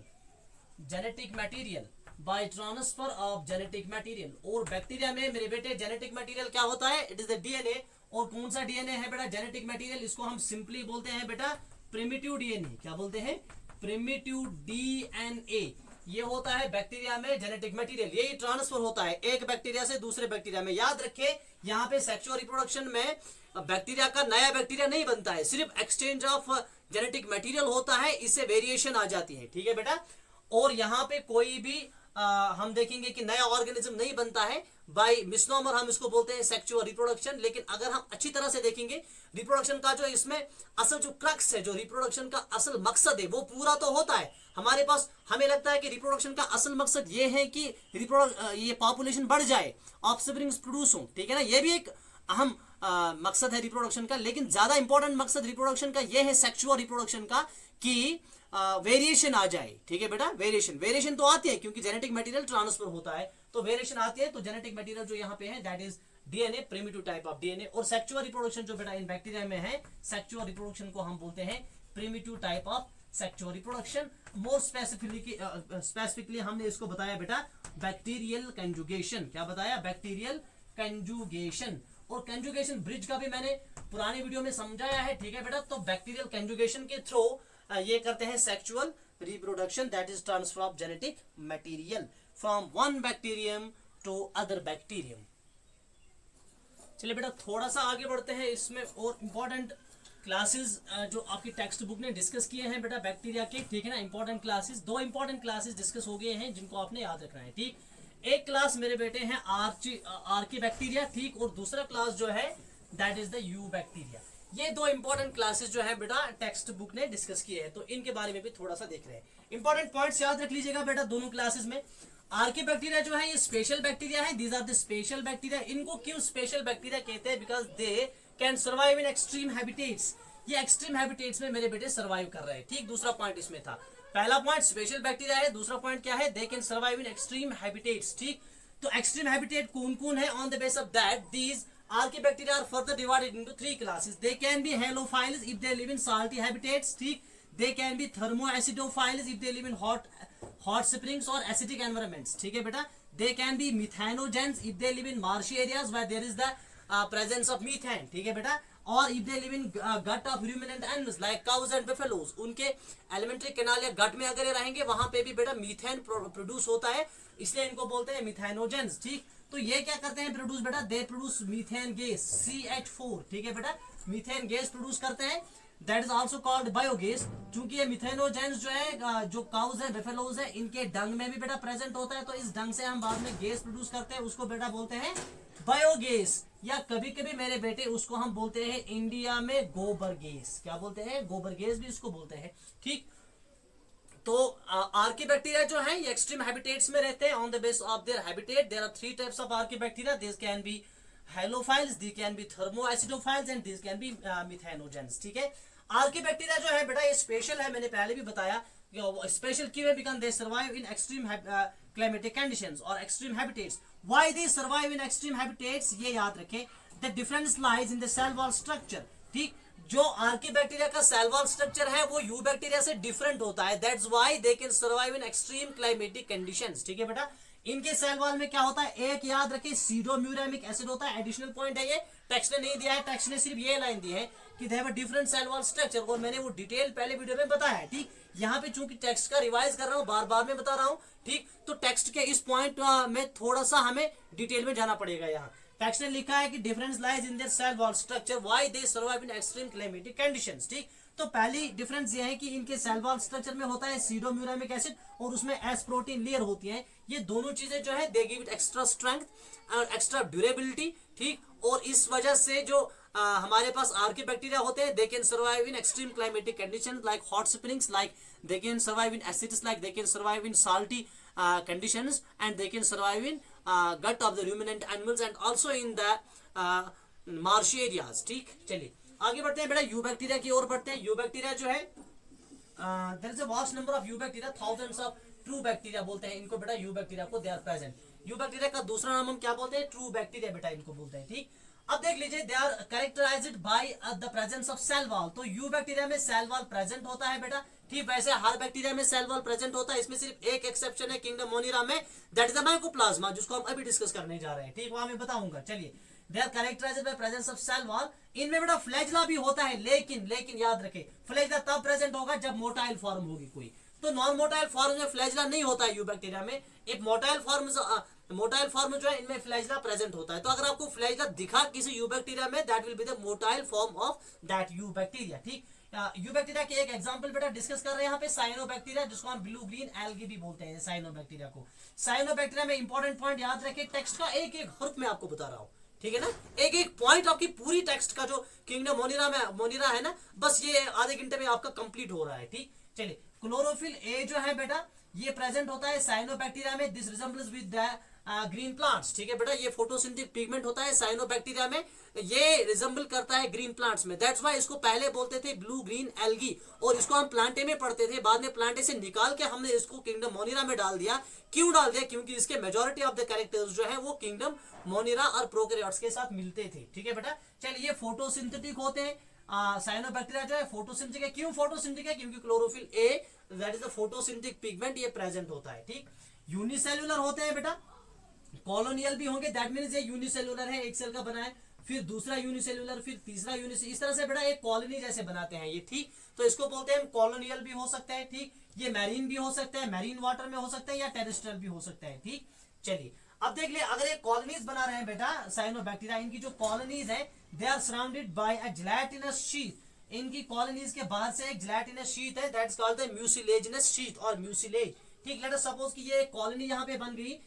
by transfer of genetic material. और बैक्टीरिया में मेरे बेटे जेनेटिक मटेरियल क्या होता है, इट इज द डीएनए। और कौन सा डीएनए है बेटा जेनेटिक मटेरियल, इसको हम सिंपली बोलते हैं बेटा प्रिमिटिव डीएनए। क्या बोलते हैं, प्रिमिटिव डीएनए। ये होता है बैक्टीरिया में जेनेटिक मटेरियल, यही ट्रांसफर होता है एक बैक्टीरिया से दूसरे बैक्टीरिया में। याद रखें यहाँ पे सेक्सुअल रिप्रोडक्शन में बैक्टीरिया का नया बैक्टीरिया नहीं बनता है, सिर्फ एक्सचेंज ऑफ जेनेटिक मटेरियल होता है, इससे वेरिएशन आ जाती है, ठीक है बेटा। और यहाँ पे कोई भी हम देखेंगे कि नया ऑर्गेनिज्म नहीं बनता है, बाय मिसनोमर हम इसको बोलते हैं सेक्सुअल रिप्रोडक्शन। लेकिन अगर हम अच्छी तरह से देखेंगे रिप्रोडक्शन का जो इसमें असल जो क्रक्स है, जो रिप्रोडक्शन का असल मकसद है वो पूरा तो होता है हमारे पास। हमें लगता है कि रिप्रोडक्शन का असल मकसद ये है कि ये पॉपुलेशन बढ़ जाए, ऑफस्प्रिंग्स प्रोड्यूस हो, ठीक है ना, ये भी एक अहम मकसद है रिप्रोडक्शन का। लेकिन ज्यादा इंपॉर्टेंट मकसद रिप्रोडक्शन का ये है सेक्सुअल रिप्रोडक्शन का कि वेरिएशन आ जाए, ठीक है बेटा। वेरिएशन तो आती है क्योंकि जेनेटिक मटेरियल ट्रांसफर होता है, तो वेरिएशन आती है। तो जेनेटिक मटेरियल जो यहाँ पे है that is DNA, primitive type of DNA. और सेक्सुअल रिप्रोडक्शन जो बेटा इन बैक्टीरिया में है, सेक्सुअल रिप्रोडक्शन को हम बोलते हैं primitive type of sexual reproduction. More specifically हमने इसको बताया बेटा बैक्टीरियल कंजुगेशन। क्या बताया, बैक्टीरियल कंजुगेशन। और कंजुगेशन ब्रिज का भी मैंने पुरानी वीडियो में समझाया है, ठीक है बेटा। तो बैक्टीरियल कंजुगेशन के थ्रू ये करते हैं sexual reproduction, that is transfer of genetic material from one bacterium to other bacterium. चलिए बेटा थोड़ा सा आगे बढ़ते हैं, इसमें और इंपॉर्टेंट क्लासेस जो आपकी टेक्स्ट बुक ने डिस्कस किए हैं बेटा बैक्टीरिया के, ठीक है ना। इंपॉर्टेंट क्लासेस, दो इंपॉर्टेंट क्लासेस डिस्कस हो गए हैं जिनको आपने याद रखना है, ठीक। एक क्लास मेरे बेटे हैं आर्की बैक्टीरिया, ठीक, और दूसरा क्लास जो है that is the you bacteria. ये दो इंपॉर्टेंट क्लासेस जो है बेटा टेक्स्ट बुक ने डिस्कस किए हैं, तो इनके बारे में भी थोड़ा सा देख रहे हैं। इंपॉर्टेंट पॉइंट्स याद रख लीजिएगा बेटा दोनों क्लासेस में। आर्की बैक्टीरिया जो है ये स्पेशल बैक्टीरिया है, these are the special bacteria. इनको क्यों स्पेशल बैक्टीरिया कहते हैं, because they can survive in extreme habitats. ये एक्सट्रीम हैबिटेट्स में मेरे बेटे सर्वाइव कर रहे हैं, ठीक। दूसरा पॉइंट इसमें था, पहला पॉइंट स्पेशल बैक्टीरिया है, दूसरा पॉइंट क्या है, they can survive in extreme habitats, ठीक। तो एक्सट्रीम हैबिटेट कौन कौन है, on the base of that these Archaebacteria are further divided into three classes. They can be halophiles if they live in salty habitats, ठीक। They can be thermoacidophiles if they live in hot springs or acidic environments, ठीक है बेटा। They can be methanogens if they live in marshy areas where there is the presence of methane, ठीक है बेटा। और if they live in gut of ruminant animals like cows and buffaloes, उनके alimentary canal या गट में अगर ये रहेंगे वहां पे भी बेटा मीथेन प्रोड्यूस होता है, इसलिए इनको बोलते हैं मिथेनोजेंस, ठीक। तो ये क्या करते हैं प्रोड्यूस बेटा, they produce methane gas CH4, ठीक है बेटा। मीथेन गैस प्रोड्यूस करते हैं, that is also called biogas. क्योंकि ये मिथेनोजेंस जो है जो काउज है बफेलोज है इनके डंग में भी बेटा प्रेजेंट होता है, तो इस डंग से हम बाद में गैस प्रोड्यूस करते हैं, उसको बेटा बोलते हैं बायोगैस। या कभी कभी मेरे बेटे उसको हम बोलते हैं इंडिया में गोबर गैस। क्या बोलते हैं, गोबर गैस भी इसको बोलते हैं, ठीक। तो आर्की बैक्टीरिया जो है ये एक्सट्रीम हैबिटेट्स में रहते हैं। On the base of their habitat there are three types of archaebacteria, this can be halophiles, this can be thermoacidophiles and this can be methanogens, ठीक है। आर्की बैक्टीरिया जो है बेटा ये स्पेशल है, मैंने पहले भी बताया स्पेशल क्यों है, because they survive in extreme climatic conditions और extreme habitats. Why they survive in extreme habitats, ये याद रखें, the difference lies in the cell wall structure, ठीक। जो आर्की बैक्टीरिया का सेल वॉल स्ट्रक्चर है वो यू बैक्टीरिया से डिफरेंट होता है, that's why they can survive in extreme climatic conditions, ठीक है बेटा। इनके सेल वॉल में क्या होता है, एक याद रखें सीडोम्यूरामिक एसिड होता है, एडिशनल पॉइंट है ये, टेक्स्ट ने नहीं दिया है, टेक्स्ट ने सिर्फ ये लाइन दी है कि they have a different cell wall structure, और मैंने वो डिटेल पहले वीडियो में बताया है, ठीक। यहाँ पे चूंकि टेक्स्ट का रिवाइज कर रहा हूँ, बार बार में बता रहा हूँ, ठीक। तो टेक्स्ट के इस पॉइंट में थोड़ा सा हमें डिटेल में जाना पड़ेगा। यहाँ टेक्स्ट ने लिखा है कि difference lies in their cell wall structure, why they survive in extreme climatic conditions, ठीक। तो पहली डिफरेंस ये है कि इनके सेल वॉल स्ट्रक्चर में होता है सीडोम्यूरामिक एसिड और उसमें एस प्रोटीन लेयर होती है। ये दोनों चीजें जो है they give it extra strength और एक्स्ट्रा ड्यूरेबिलिटी, ठीक। और इस वजह से जो हमारे पास आर्की बैक्टीरिया होते हैं दे can survive in extreme climatic conditions like hot springs, like they can survive in acids, like they can survive in salty conditions and they can survive in gut of the ruminant animals and also in the marshy areas. ठीक, चलिए आगे बढ़ते हैं बेटा you bacteria की ओर बढ़ते हैं। You bacteria जो है there is a vast number of eubacteria, thousands of true bacteria बोलते हैं इनको बेटा, यू बैक्टीरिया को they are present. Eubacteria का दूसरा नाम हम क्या बोलते हैं? ट्रू बैक्टीरिया बेटा इनको बोलते हैं। ठीक, अब देख लीजिए they are characterized by the presence of cell wall. तो यू बैक्टीरिया में सेल वॉल प्रेजेंट होता है बेटा। ठीक, वैसे हर बैक्टीरिया में सेल वॉल प्रेजेंट होता है, इसमें सिर्फ एक एक्सेप्शन है किंगडम मोनिरा में, दैट इज द माइकोप्लाज्मा, जिसको हम अभी डिस्कस करने जा रहे हैं। ठीक, वहां मैं बताऊंगा। चलिए, they are characterized by presence of cell wall. इनमें बेटा फ्लैजला भी होता है, लेकिन याद रखें फ्लैजला तब प्रेजेंट होगा जब मोटाइल फॉर्म होगी कोई, तो नॉन मोटाइल फॉर्म में फ्लैजला नहीं होता है यू बैक्टीरिया में। एक मोटाइल फॉर्म जो है इनमें फ्लैजला प्रेजेंट होता है। तो अगर आपको फ्लैजला दिखा किसी यू बैक्टीरिया में, that will be the motile form of that you bacteria. ठीक, यू बैक्टीरिया के एक एग्जांपल बेटा डिस्कस कर रहे हैं यहाँ पे, साइनोबैक्टीरिया, जिसको हम ब्लू ग्रीन एल्गी भी बोलते हैं साइनोबैक्टीरिया को। साइनोबैक्टीरिया में इंपॉर्टेंट पॉइंट याद रखें, टेक्स्ट का एक एक हर्फ में आपको बता रहा हूँ, ठीक है ना, एक एक पॉइंट आपकी पूरी टेक्स्ट का जो किंगडम मोनिरा है ना, बस ये आधे घंटे में आपका कंप्लीट हो रहा है। ठीक, चलिए, क्लोरोफिल ए जो है बेटा ये प्रेजेंट होता है साइनोबैक्टीरिया में, this resembles with the green plants. ठीक है बेटा, ये फोटोसिंथेटिक पिगमेंट होता है साइनोबैक्टीरिया में, ये रिजेंबल करता है ग्रीन प्लांट्स में, दैट्स व्हाई इसको पहले बोलते थे ब्लू ग्रीन एल्गी, और इसको हम प्लांटे में पढ़ते थे, बाद में प्लांटे से निकाल के हमने इसको किंगडम मोनिरा में डाल दिया। क्यों डाल दिया? क्योंकि इसके मेजोरिटी ऑफ द कैरेक्टर्स जो है वो किंगडम मोनिरा और प्रोकैरियोट्स के साथ मिलते थे। ठीक है बेटा, चलिए ये फोटोसिंथेटिक होते हैं, साइनोबैक्टीरिया जो है फोटोसिंथेटिक है। क्यों फोटोसिंथेटिक है? क्योंकि chlorophyll A that is the photosynthetic pigment ये प्रेजेंट होता है। ठीक, यूनिसेल्युलर होते हैं बेटा, कॉलोनियल भी होंगे, दैट मींस ये यूनिसेल्युलर है, एक सेल का बना है, फिर दूसरा यूनिसेल्युलर, फिर तीसरा यूनिसेल्युलर, इस तरह से बेटा एक कॉलोनी जैसे बनाते हैं ये। ठीक, तो इसको बोलते हैं कॉलोनियल भी हो सकता है। ठीक, ये मैरीन भी हो सकता है, मैरीन वाटर में हो सकता है, या टेरेस्ट्रियल भी हो सकता है। ठीक, चलिए अब देख ले, अगर ये कॉलोनीज बना रहे हैं बेटा साइनोबैक्टीरिया, इनकी जो कॉलोनीज है they are surrounded by a gelatinous sheath. इनकी कॉलोनीज के बाहर से एक जेलेटिनस शीथ है, that's called the mucilaginous sheath और म्यूसिलेज। ठीक, लेट अस सपोज कि ये कॉलोनी यहाँ पे बन गई,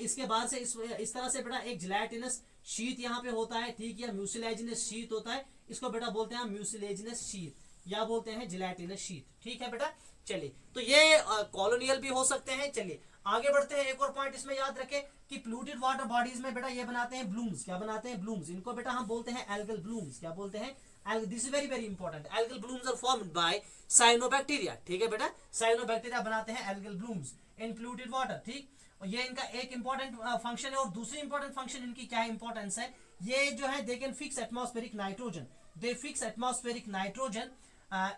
इसके बाद से इस तरह से बेटा एक जेलेटिनस शीट यहाँ पे होता है। ठीक, या म्यूसिलेजिनस शीट होता है, इसको बेटा बोलते हैं म्यूसिलेजिनस शीट या बोलते हैं जेलेटिनस शीट। ठीक है बेटा, चलिए तो ये कॉलोनियल भी हो सकते हैं। चलिए आगे बढ़ते हैं, एक और पॉइंट इसमें याद रखें कि प्लूटेड वाटर बॉडीज में बेटा ये बनाते हैं ब्लूम्स। क्या बनाते हैं? ब्लूम्स। इनको बेटा हम बोलते हैं एल्गल ब्लूम्स। क्या बोलते हैं? This is very important. Algal blooms are formed by cyanobacteria. ठीक है बेटा, साइनोबैक्टीरिया बनाते हैं algal blooms in polluted water. ठीक, और ये इनका एक इंपॉर्टेंट फंक्शन है। और दूसरी इंपॉर्टेंट फंक्शन इनकी क्या इंपॉर्टेंस है, ये जो है they can fix atmospheric nitrogen, they fix atmospheric nitrogen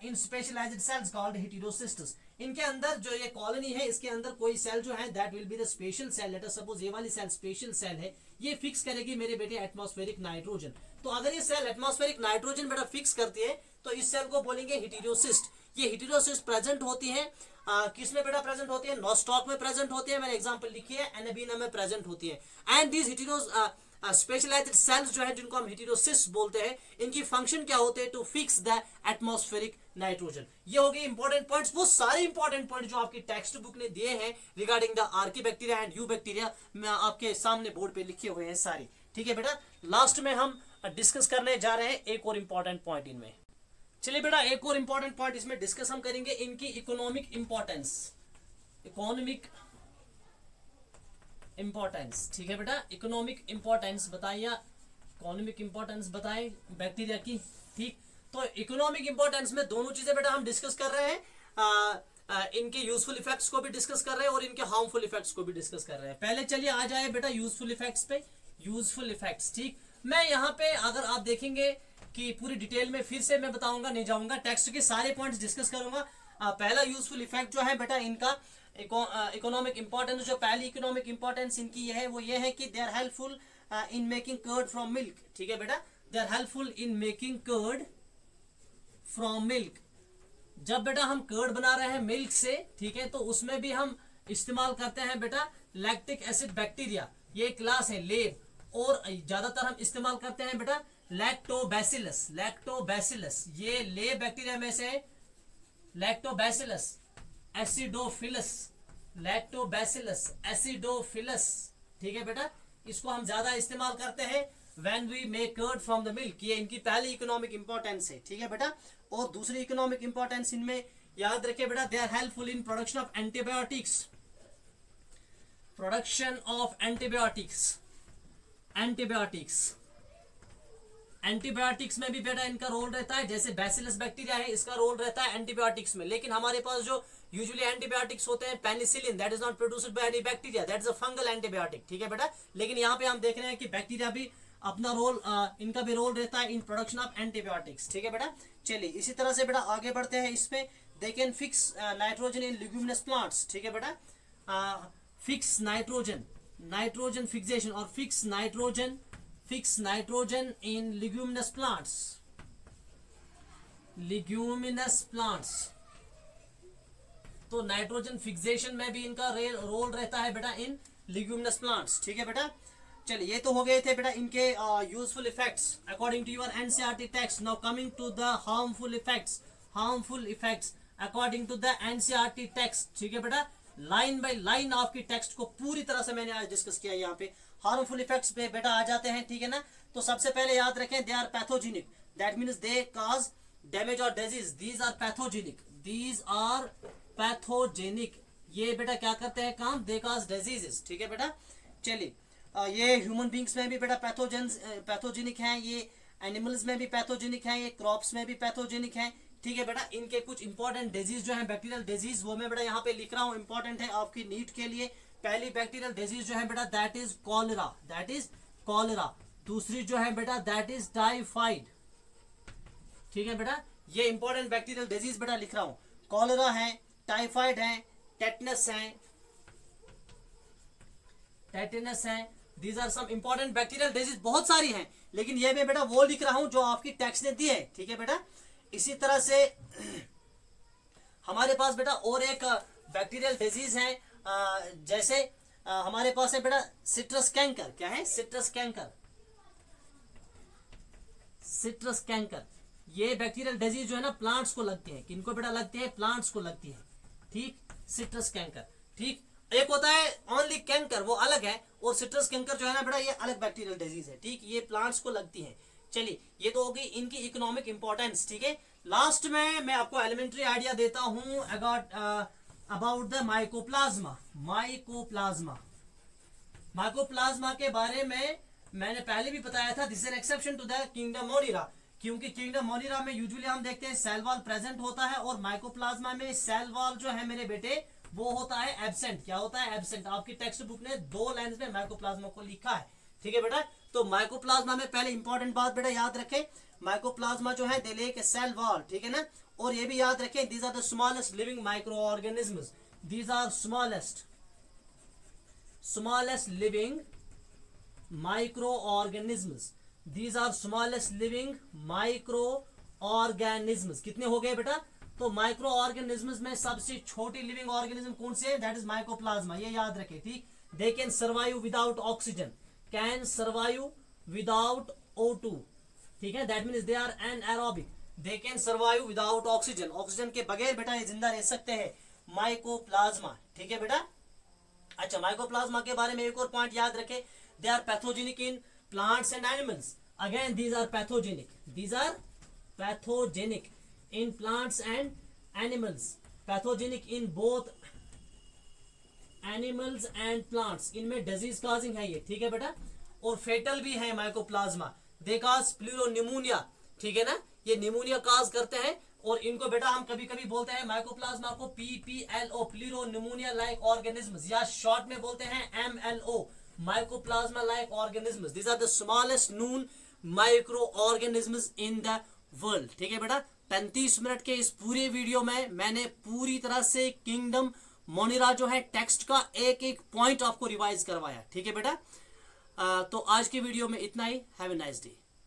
in specialised cells called heterocysts. इनके अंदर जो ये कॉलोनी है, इसके अंदर कोई सेल जो है that will be the special cell. Let us suppose ये वाली सेल स्पेशल सेल है, ये फिक्स करेगी मेरे बेटे एटमॉस्फेरिक नाइट्रोजन। तो अगर ये सेल एटमॉस्फेरिक नाइट्रोजन बेटा फिक्स करती है तो इस सेल को बोलेंगे हेटेरोसिस्ट। ये हेटेरोसिस्ट प्रेजेंट होती है किसमें बेटा प्रेजेंट होती है? नोस्टॉक में प्रेजेंट होती है, मैंने एग्जांपल लिखी है, एनाबीना में प्रेजेंट होती है। एंड दीज हेटेरोस स्पेशलाइज्ड सेल्स जो है जिनको हम हेटेरोसिस्ट बोलते हैं, इनकी फंक्शन क्या होते हैं? To fix the atmospheric nitrogen. ये हो गए इंपॉर्टेंट पॉइंट्स। वो सारे इंपॉर्टेंट पॉइंट जो आपकी टेक्स्ट बुक ने दिए हैं regarding the archaebacteria and you bacteria, मैं आपके सामने बोर्ड पे लिखे हुए हैं सारे। ठीक है बेटा, लास्ट में हम डिस्कस करने जा रहे हैं एक और इंपॉर्टेंट पॉइंट इनमें। चलिए बेटा, एक और इंपॉर्टेंट पॉइंट इसमें डिस्कस हम करेंगे, इनकी इकोनॉमिक इंपॉर्टेंस। इकोनॉमिक इंपॉर्टेंस, ठीक है बेटा, इकोनॉमिक इंपॉर्टेंस बताइए, इकोनॉमिक इंपॉर्टेंस बताएं बैक्टीरिया की। ठीक, तो इकोनॉमिक इंपॉर्टेंस में दोनों चीजें बेटा हम डिस्कस कर रहे हैं, इनके यूजफुल इफेक्ट्स को भी डिस्कस कर रहे हैं और इनके हार्मफुल इफेक्ट्स को भी डिस्कस कर रहे हैं। पहले चलिए आ जाए बेटा यूजफुल इफेक्ट्स पे। यूजफुल इफेक्ट्स, ठीक, मैं यहाँ पे अगर आप देखेंगे कि पूरी डिटेल में फिर से मैं बताऊंगा, नहीं जाऊंगा, टेक्स्ट के सारे पॉइंट्स डिस्कस करूंगा। पहला यूजफुल इफेक्ट जो है बेटा इनका इकोनॉमिक इंपॉर्टेंस, जो पहली इकोनॉमिक इंपॉर्टेंस इनकी ये है वो ये है कि they are helpful in making curd from milk. ठीक है बेटा, they are helpful in making curd from milk. जब बेटा हम कर्ड बना रहे हैं मिल्क से, ठीक है, तो उसमें भी हम इस्तेमाल करते हैं बेटा लैक्टिक एसिड बैक्टीरिया, ये क्लास है लेब, और ज्यादातर हम इस्तेमाल करते हैं बेटा लैक्टोबैसिलस। लैक्टोबैसिलस ये लेब बैक्टीरिया में से लैक्टोबैसिलस एसिडोफिलस, लैक्टोबैसिलस एसिडोफिलस। ठीक है बेटा, इसको हम ज्यादा इस्तेमाल करते हैं when we make curd from the milk. ये इनकी पहली इकोनॉमिक इंपॉर्टेंस है। ठीक है बेटा, और दूसरी इकोनॉमिक इंपॉर्टेंस इनमें याद रखिए बेटा, they are helpful in production of antibiotics. Production of antibiotics में भी बेटा इनका रोल रहता है। जैसे बैसिलस बैक्टीरिया है, इसका रोल रहता है एंटीबायोटिक्स में। लेकिन हमारे पास जो यूजुअली एंटीबायोटिक्स होते हैं, penicillin, that is not produced by any bacteria, that is a fungal antibiotic, ठीक है बेटा। लेकिन यहाँ पे हम देख रहे हैं कि बैक्टीरिया भी अपना रोल, इनका भी रोल रहता है इन प्रोडक्शन ऑफ एंटीबायोटिक्स, ठीक है बेटा। चलिए इसी तरह से बेटा आगे बढ़ते हैं। इसमें दे can fix nitrogen in leguminous plants, ठीक है बेटा। फिक्स नाइट्रोजन फिक्सेशन और fix nitrogen in leguminous plants. तो नाइट्रोजन फिक्सेशन में भी इनका रोल रहता है बेटा इन लिग्यूमिनस प्लांट्स, ठीक है बेटा। चलिए ये तो हो गए थे बेटा इनके useful effects according to your NCERT text. Now coming to the harmful effects according to the NCERT text, ठीक है बेटा। लाइन बाय लाइन आपकी टेक्स्ट को पूरी तरह से मैंने आज डिस्कस किया। यहाँ पे हार्मफुल इफेक्ट्स पे बेटा आ जाते हैं, ठीक है ना। तो सबसे पहले याद रखें, they are pathogenic, that means they cause damage और डिजीज। दीज आर पैथोजेनिक, ये बेटा क्या करते हैं काम, दे काज डिजीजेस, ठीक है बेटा। चलिए ये ह्यूमन बींग्स में भी बेटा पैथोजेनिक हैं, ये एनिमल्स में भी पैथोजेनिक हैं, ये क्रॉप्स में भी पैथोजेनिक हैं, ठीक है बेटा। इनके कुछ इंपॉर्टेंट डिजीज जो है बैक्टीरियल डिजीज, वो मैं बेटा यहाँ पे लिख रहा हूँ, इंपॉर्टेंट है आपकी नीट के लिए। पहली बैक्टीरियल डिजीज जो है बेटा दैट इज कॉलेरा। दूसरी जो है बेटा दैट इज टाइफाइड, ठीक है बेटा। ये इंपॉर्टेंट बैक्टीरियल डिजीज बेटा लिख रहा हूँ, कॉलेरा है, टाइफाइड है, टेटनस है। These are some important bacterial disease, बहुत सारी हैं, लेकिन ये मैं बेटा वो लिख रहा हूं जो आपकी टेक्स्ट ने दी है, ठीक है बेटा। इसी तरह से हमारे पास बेटा और एक बैक्टीरियल डिजीज है, जैसे हमारे पास है बेटा सिट्रस कैंकर। क्या है, सिट्रस कैंकर। ये बैक्टीरियल डिजीज जो है ना प्लांट्स को लगती है। किनको बेटा लगती है, प्लांट्स को लगती है, ठीक। सिट्रस कैंकर, ठीक। एक होता है ओनली कैंकर, वो अलग है, और सिट्रस कैंकर जो है ना बेटा ये अलग बैक्टीरियल डिजीज है, ठीक। ये प्लांट्स को लगती है। चलिए ये तो होगी इनकी इकोनॉमिक इंपॉर्टेंस, ठीक है। लास्ट में मैं आपको एलिमेंट्री आइडिया देता हूं अबाउट द माइकोप्लाज्मा के बारे में मैंने पहले भी बताया था। This is an exception to the kingdom Monera, क्योंकि किंगडम मोनिरा में यूजुअली हम देखते हैं सेल वॉल प्रेजेंट होता है, और माइकोप्लाज्मा में सेल वॉल जो है मेरे बेटे वो होता है एब्सेंट। क्या होता है, एब्सेंट। आपकी टेक्स्ट बुक ने 2 लाइंस में माइकोप्लाज्मा को लिखा है, ठीक है बेटा। तो माइकोप्लाज्मा में पहले इंपॉर्टेंट बात बेटा याद रखें, माइकोप्लाज्मा जो है they lack a cell wall, ठीक है ना। और ये भी याद रखें, these are the smallest living micro organisms. These are smallest living micro organisms. These are smallest living micro organisms. कितने हो गए बेटा, तो माइक्रो ऑर्गेनिज्म्स में सबसे छोटी लिविंग ऑर्गेनिज्म कौन सी है, दैट इज माइकोप्लाज्मा, ये याद रखें, ठीक। They can survive without oxygen, can survive without O2, ठीक है। That means they are anaerobic, they can survive without oxygen. Oxygen के बगैर बेटा ये जिंदा रह सकते हैं, माइकोप्लाज्मा, ठीक है बेटा। अच्छा, माइकोप्लाज्मा के बारे में एक और पॉइंट याद रखें, they are pathogenic in plants and animals. Again these are pathogenic in plants and animals, pathogenic in both animals and plants। इनमें डिजीज काजिंग है ये, ठीक है बेटा। और फेटल भी है माइकोप्लाज्मा, दे काज प्लूरोनिमोनिया, ठीक है ना। ये निमोनिया काज करते हैं, और इनको बेटा हम कभी कभी बोलते हैं माइकोप्लाज्मा को PPLO, प्लूरोनिमोनिया लाइक ऑर्गेनिज्म्स, या शॉर्ट में बोलते हैं MLO, mycoplasma like organisms. These are the smallest known micro organisms in the world, ठीक है बेटा। 35 मिनट के इस पूरे वीडियो में मैंने पूरी तरह से किंगडम मोनिरा जो है टेक्स्ट का एक एक पॉइंट आपको रिवाइज करवाया, ठीक है बेटा। तो आज के वीडियो में इतना ही। Have a nice day.